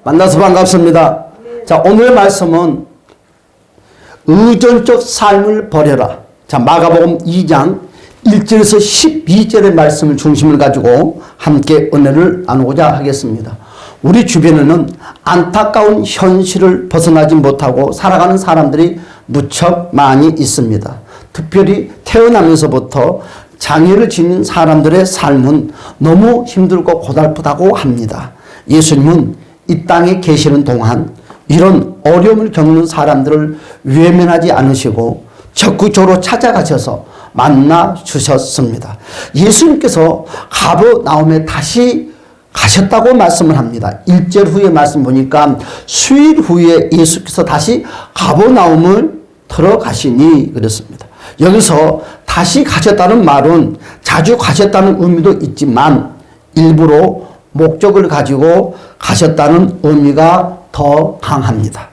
만나서 반갑습니다. 자, 오늘의 말씀은 의존적 삶을 버려라. 자, 마가복음 2장 1절에서 12절의 말씀을 중심을 가지고 함께 은혜를 나누고자 하겠습니다. 우리 주변에는 안타까운 현실을 벗어나지 못하고 살아가는 사람들이 무척 많이 있습니다. 특별히 태어나면서부터 장애를 지닌 사람들의 삶은 너무 힘들고 고달프다고 합니다. 예수님은 이 땅에 계시는 동안 이런 어려움을 겪는 사람들을 외면하지 않으시고 적극적으로 찾아가셔서 만나 주셨습니다. 예수님께서 가버나움에 다시 가셨다고 말씀을 합니다. 1절 후에 말씀 보니까 수일 후에 예수께서 다시 가버나움을 들어가시니 그랬습니다. 여기서 다시 가셨다는 말은 자주 가셨다는 의미도 있지만 일부러 목적을 가지고 가셨다는 의미가 더 강합니다.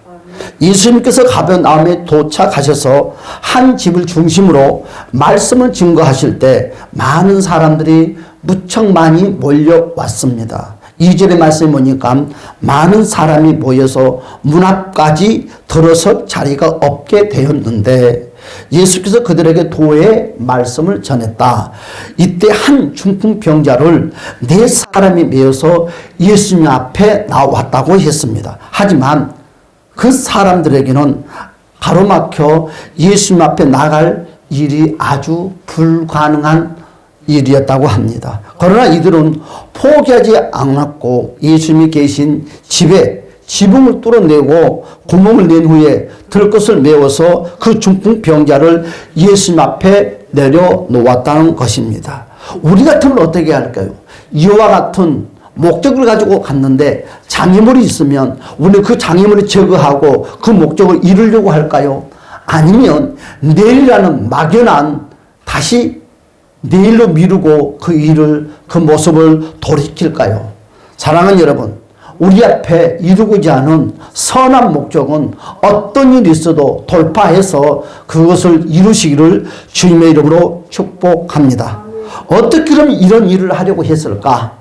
예수님께서 가버나움에 도착하셔서 한 집을 중심으로 말씀을 증거하실 때 많은 사람들이 무척 많이 몰려왔습니다. 2절의 말씀에 보니까 많은 사람이 모여서 문 앞까지 들어설 자리가 없게 되었는데 예수께서 그들에게 도의 말씀을 전했다. 이때 한 중풍병자를 4사람이 메어서 예수님 앞에 나왔다고 했습니다. 하지만 그 사람들에게는 가로막혀 예수님 앞에 나갈 일이 아주 불가능한 일이었다고 합니다. 그러나 이들은 포기하지 않았고 예수님이 계신 집에 지붕을 뚫어내고 구멍을 낸 후에 들것을 메워서 그 중풍병자를 예수님 앞에 내려놓았다는 것입니다. 우리 같으면 어떻게 할까요? 이와 같은 목적을 가지고 갔는데 장애물이 있으면 우리 그 장애물을 제거하고 그 목적을 이루려고 할까요? 아니면 내일이라는 막연한 다시 내일로 미루고 그 일을 그 모습을 돌이킬까요? 사랑하는 여러분, 우리 앞에 이루고자 하는 선한 목적은 어떤 일이 있어도 돌파해서 그것을 이루시기를 주님의 이름으로 축복합니다. 어떻게 그럼 이런 일을 하려고 했을까?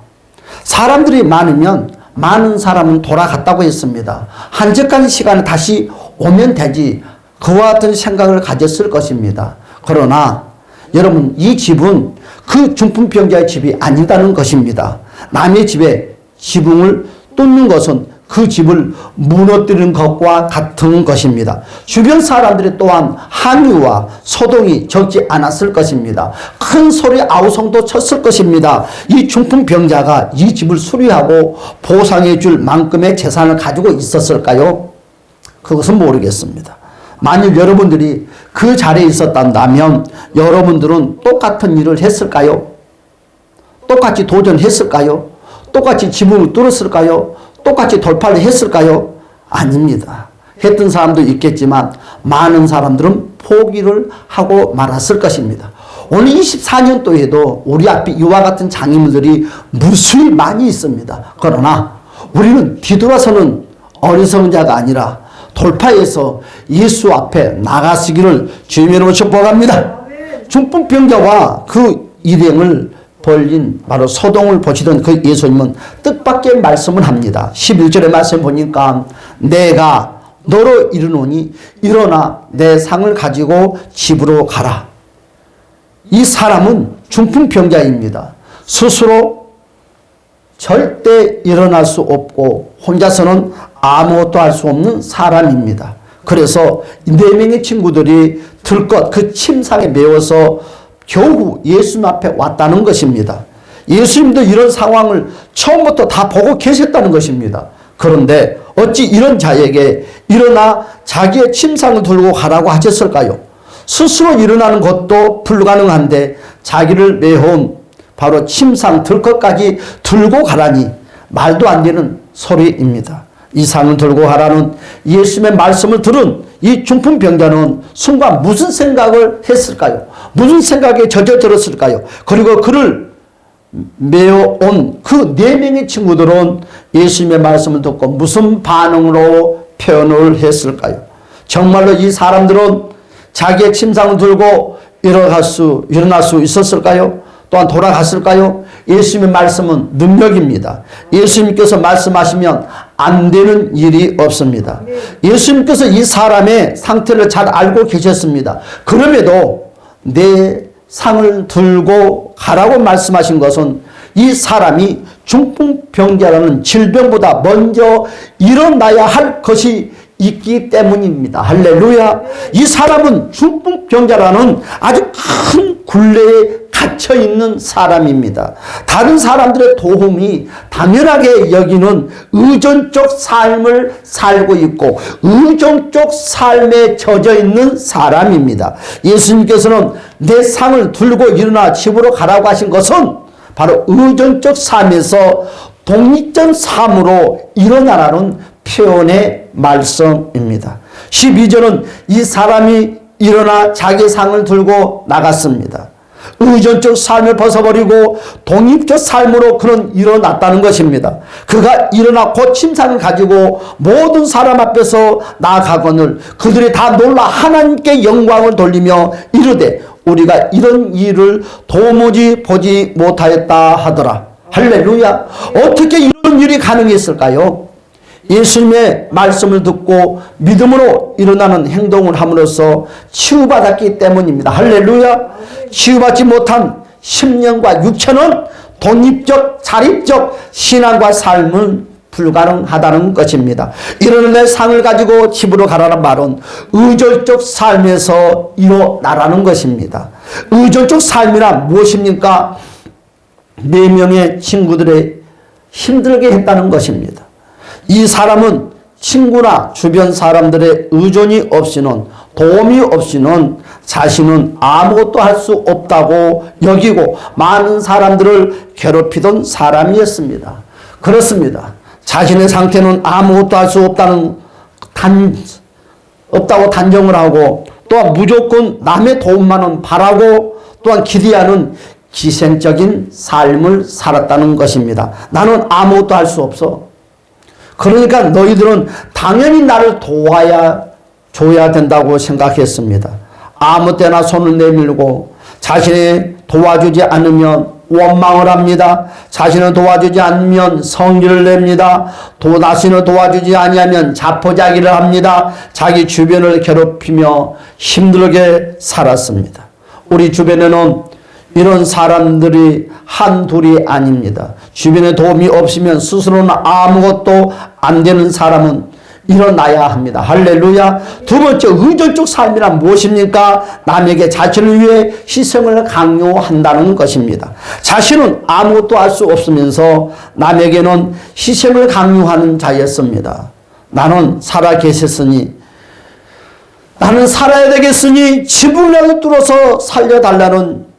사람들이 많으면 많은 사람은 돌아갔다고 했습니다. 한적한 시간에 다시 오면 되지. 그와 같은 생각을 가졌을 것입니다. 그러나 여러분, 이 집은 그 중풍병자의 집이 아니다는 것입니다. 남의 집에 지붕을 뚫는 것은 그 집을 무너뜨리는 것과 같은 것입니다. 주변 사람들이 또한 항의와 소동이 적지 않았을 것입니다. 큰 소리 아우성도 쳤을 것입니다. 이 중풍병자가 이 집을 수리하고 보상해 줄 만큼의 재산을 가지고 있었을까요? 그것은 모르겠습니다. 만일 여러분들이 그 자리에 있었다면 여러분들은 똑같은 일을 했을까요? 똑같이 도전했을까요? 똑같이 지붕을 뚫었을까요? 똑같이 돌파를 했을까요? 아닙니다. 했던 사람도 있겠지만 많은 사람들은 포기를 하고 말았을 것입니다. 오늘 24년도에도 우리 앞에 이와 같은 장애물들이 무수히 많이 있습니다. 그러나 우리는 뒤돌아서는 어리석은 자가 아니라 돌파해서 예수 앞에 나가시기를 주님의 이름으로 축복합니다. 중풍병자와 그 일행을 벌린 바로 소동을 보시던 그 예수님은 뜻밖의 말씀을 합니다. 11절의 말씀 보니까 내가 너로 이르노니 일어나 내 상을 가지고 집으로 가라. 이 사람은 중풍병자입니다. 스스로 절대 일어날 수 없고 혼자서는 아무것도 할 수 없는 사람입니다. 그래서 4명의 친구들이 들것 그 침상에 메워서 겨우 예수님 앞에 왔다는 것입니다. 예수님도 이런 상황을 처음부터 다 보고 계셨다는 것입니다. 그런데 어찌 이런 자에게 일어나 자기의 침상을 들고 가라고 하셨을까요? 스스로 일어나는 것도 불가능한데 자기를 메어온 바로 침상 들것까지 들고 가라니 말도 안 되는 소리입니다. 이 상을 들고 가라는 예수님의 말씀을 들은 이 중풍병자는 순간 무슨 생각을 했을까요? 무슨 생각에 젖어들었을까요? 그리고 그를 메어온 그 4명의 친구들은 예수님의 말씀을 듣고 무슨 반응으로 표현을 했을까요? 정말로 이 사람들은 자기의 침상을 들고 일어날 수 있었을까요? 또한 돌아갔을까요? 예수님의 말씀은 능력입니다. 예수님께서 말씀하시면 안 되는 일이 없습니다. 예수님께서 이 사람의 상태를 잘 알고 계셨습니다. 그럼에도 내 상을 들고 가라고 말씀하신 것은 이 사람이 중풍병자라는 질병보다 먼저 일어나야 할 것이 있기 때문입니다. 할렐루야. 이 사람은 중풍병자라는 아주 큰 굴레에 갇혀 있는 사람입니다. 다른 사람들의 도움이 당연하게 여기는 의존적 삶을 살고 있고 의존적 삶에 젖어 있는 사람입니다. 예수님께서는 내 상을 들고 일어나 집으로 가라고 하신 것은 바로 의존적 삶에서 독립적 삶으로 일어나라는 표현의 말씀입니다. 12절은 이 사람이 일어나 자기 상을 들고 나갔습니다. 의존적 삶을 벗어버리고 독립적 삶으로 그는 일어났다는 것입니다. 그가 일어나 고침상을 가지고 모든 사람 앞에서 나아가거늘 그들이 다 놀라 하나님께 영광을 돌리며 이르되 우리가 이런 일을 도무지 보지 못하였다 하더라. 할렐루야. 어떻게 이런 일이 가능했을까요? 예수님의 말씀을 듣고 믿음으로 일어나는 행동을 함으로써 치유받았기 때문입니다. 할렐루야. 치유받지 못한 심령과 육체는 독립적 자립적 신앙과 삶은 불가능하다는 것입니다. 이런 내 상을 가지고 집으로 가라는 말은 의존적 삶에서 일어나라는 것입니다. 의존적 삶이란 무엇입니까? 4명의 친구들의 힘들게 했다는 것입니다. 이 사람은 친구나 주변 사람들의 의존이 없이는 도움이 없이는 자신은 아무것도 할 수 없다고 여기고 많은 사람들을 괴롭히던 사람이었습니다. 그렇습니다. 자신의 상태는 아무것도 할 수 없다고 단정을 하고 또한 무조건 남의 도움만은 바라고 또한 기대하는 기생적인 삶을 살았다는 것입니다. 나는 아무것도 할 수 없어. 그러니까 너희들은 당연히 나를 줘야 된다고 생각했습니다. 아무 때나 손을 내밀고 자신이 도와주지 않으면 원망을 합니다. 자신을 도와주지 않으면 성질을 냅니다. 자신을 도와주지 아니하면 자포자기를 합니다. 자기 주변을 괴롭히며 힘들게 살았습니다. 우리 주변에는 이런 사람들이 한둘이 아닙니다. 주변에 도움이 없으면 스스로는 아무것도 안 되는 사람은 일어나야 합니다. 할렐루야. 두 번째, 의존적 삶이란 무엇입니까? 남에게 자신을 위해 희생을 강요한다는 것입니다. 자신은 아무것도 할 수 없으면서 남에게는 희생을 강요하는 자였습니다. 나는 살아야 되겠으니 지붕이라도 뚫어서 살려달라는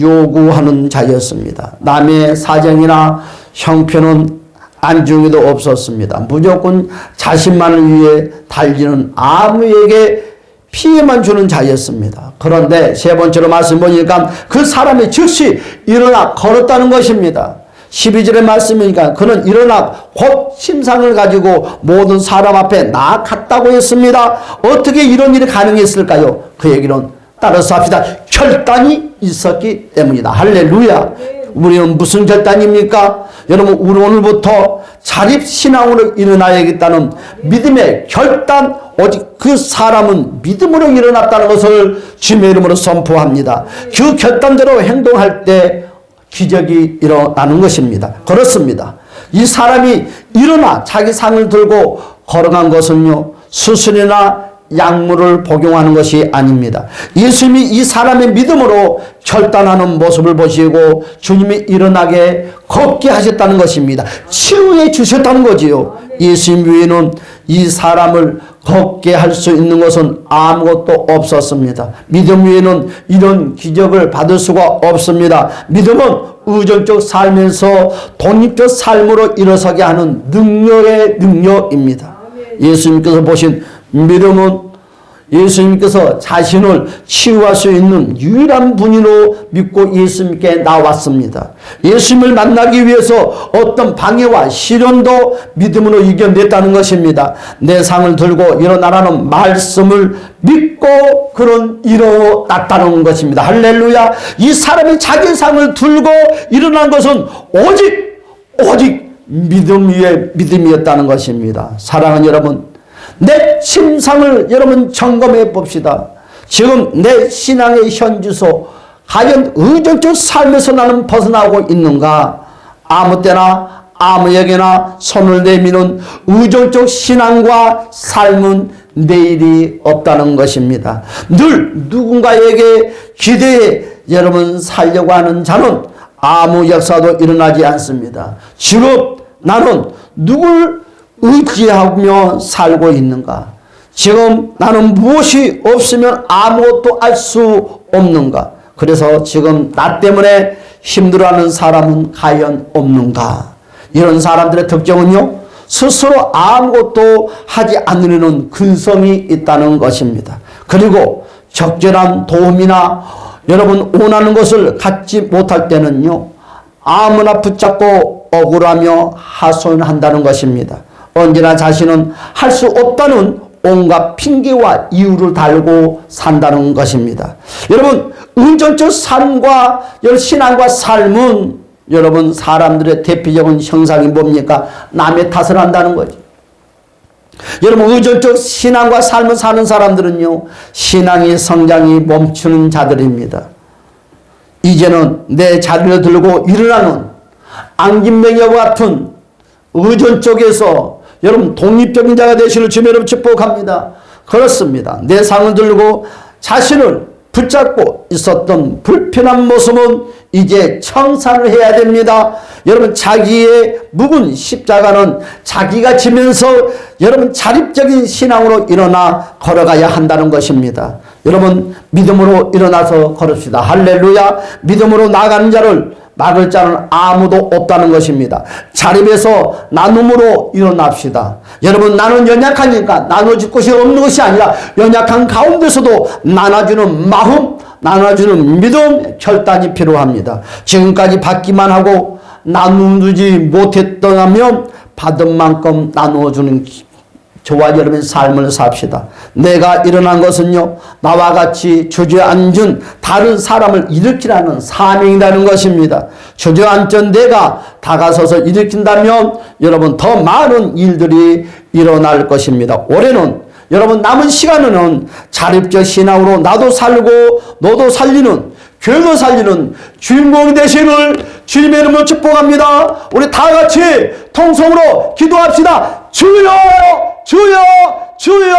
요구하는 자였습니다. 남의 사정이나 형편은 안중에도 없었습니다. 무조건 자신만을 위해 달리는 아무에게 피해만 주는 자였습니다. 그런데 세 번째로 말씀 보니까 그 사람이 즉시 일어나 걸었다는 것입니다. 12절의 말씀이니까 그는 일어나 곧 침상을 가지고 모든 사람 앞에 나아갔다고 했습니다. 어떻게 이런 일이 가능했을까요? 그 얘기는 따라서 합시다. 결단이 있었기 때문이다. 할렐루야. 우리는 무슨 결단입니까? 여러분, 우리 오늘부터 자립신앙으로 일어나야겠다는 믿음의 결단, 오직 그 사람은 믿음으로 일어났다는 것을 주님의 이름으로 선포합니다. 그 결단대로 행동할 때 기적이 일어나는 것입니다. 그렇습니다. 이 사람이 일어나 자기 상을 들고 걸어간 것은요, 수술이나 약물을 복용하는 것이 아닙니다. 예수님이 이 사람의 믿음으로 결단하는 모습을 보시고 주님이 일어나게 걷게 하셨다는 것입니다. 치유해 주셨다는 거지요. 예수님 외에는 이 사람을 걷게 할 수 있는 것은 아무것도 없었습니다. 믿음 외에는 이런 기적을 받을 수가 없습니다. 믿음은 의존적 삶에서 독립적 삶으로 일어서게 하는 능력의 능력입니다. 예수님께서 보신 믿음은 예수님께서 자신을 치유할 수 있는 유일한 분으로 믿고 예수님께 나왔습니다. 예수님을 만나기 위해서 어떤 방해와 시련도 믿음으로 이겨냈다는 것입니다. 내 상을 들고 일어나라는 말씀을 믿고 그런 일어났다는 것입니다. 할렐루야. 이 사람이 자기 상을 들고 일어난 것은 오직 믿음 위에 믿음이었다는 것입니다. 사랑하는 여러분, 내 침상을 여러분 점검해 봅시다. 지금 내 신앙의 현주소, 과연 의존적 삶에서 나는 벗어나고 있는가? 아무 때나 아무에게나 손을 내미는 의존적 신앙과 삶은 내일이 없다는 것입니다. 늘 누군가에게 기대해 여러분 살려고 하는 자는 아무 역사도 일어나지 않습니다. 지금 나는 누굴 의지하며 살고 있는가? 지금 나는 무엇이 없으면 아무것도 알 수 없는가? 그래서 지금 나 때문에 힘들어하는 사람은 과연 없는가? 이런 사람들의 특징은요, 스스로 아무것도 하지 않으려는 근성이 있다는 것입니다. 그리고 적절한 도움이나 여러분 원하는 것을 갖지 못할 때는요, 아무나 붙잡고 억울하며 하소연한다는 것입니다. 언제나 자신은 할 수 없다는 온갖 핑계와 이유를 달고 산다는 것입니다. 여러분, 의존적 삶과 신앙과 삶은 여러분 사람들의 대표적인 형상이 뭡니까? 남의 탓을 한다는 거죠. 여러분, 의존적 신앙과 삶을 사는 사람들은요, 신앙의 성장이 멈추는 자들입니다. 이제는 내 자리를 들고 일어나는 안진뱅이와 같은 의존 쪽에서 여러분 독립적인 자가 되시는 주님 여러분 축복합니다. 그렇습니다. 내 상을 들고 자신을 붙잡고 있었던 불편한 모습은 이제 청산을 해야 됩니다. 여러분, 자기의 묵은 십자가는 자기가 지면서 여러분 자립적인 신앙으로 일어나 걸어가야 한다는 것입니다. 여러분, 믿음으로 일어나서 걸읍시다. 할렐루야. 믿음으로 나가는 자를 막을 자는 아무도 없다는 것입니다. 자립에서 나눔으로 일어납시다. 여러분, 나는 연약하니까 나눠줄 것이 없는 것이 아니라 연약한 가운데서도 나눠주는 마음, 나눠주는 믿음, 결단이 필요합니다. 지금까지 받기만 하고 나누지 못했더라면 받은 만큼 나누어주는 저와 여러분의 삶을 삽시다. 내가 일어난 것은요, 나와 같이 주저앉은 다른 사람을 일으키라는 사명이라는 것입니다. 주저앉은 내가 다가서서 일으킨다면 여러분 더 많은 일들이 일어날 것입니다. 올해는 여러분 남은 시간에는 자립적 신앙으로 나도 살고 너도 살리는, 교회도 살리는 주인공이 되시길 주님의 이름으로 축복합니다. 우리 다 같이 통성으로 기도합시다. 주여! 주여! 주여!